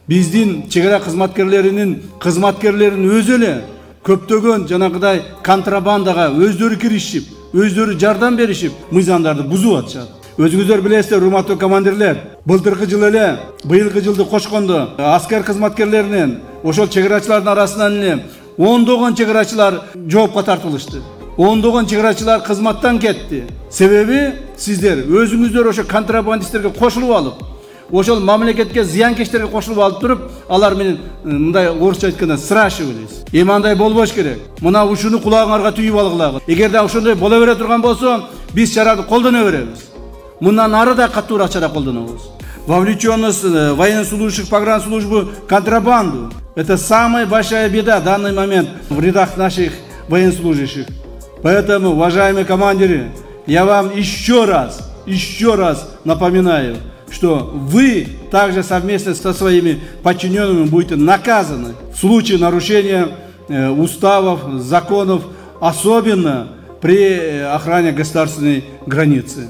Биздин чегара кызматкерлеринин өзү эле көптөгөн жанагыдай контрабандага өздөрү киришип, өздөрү жардам беришип, мыйзамдарды бузуп атышат. Өзүңүздөр билесиздер, урматтуу командирлер, былтыркы жыл эле, быйылкы жылды кошкондо аскер кызматкерлеринен, ошол чегарачылардын арасынан эле ондогон чегарачылар жоопко тартылышты. Ондогон чегарачылар кызматтан кетти. Себеби сиздер өзүңүздөр ошо контрабандисттерге кошулуп алып, ошол мамлекетке зыянкечтерге кошулуп алып туруп, алар менен мындай орусча айтканда сращивались. Эми андай болбош керек. Мына ушуну кулагыңарга түйүп алгыла. Эгерде ошондой боло бере турган болсо, биз чараны колдоно беребиз. Мындан ары да катуураак чара колдонобуз. Вовлеченность военнослужащих погранслужбы в контрабанду – это самая большая беда в данный момент в рядах наших военнослужащих. Поэтому, уважаемые командиры, я вам еще раз напоминаю, что вы также совместно со своими подчиненными будете наказаны в случае нарушения уставов, законов, особенно при охране государственной границы.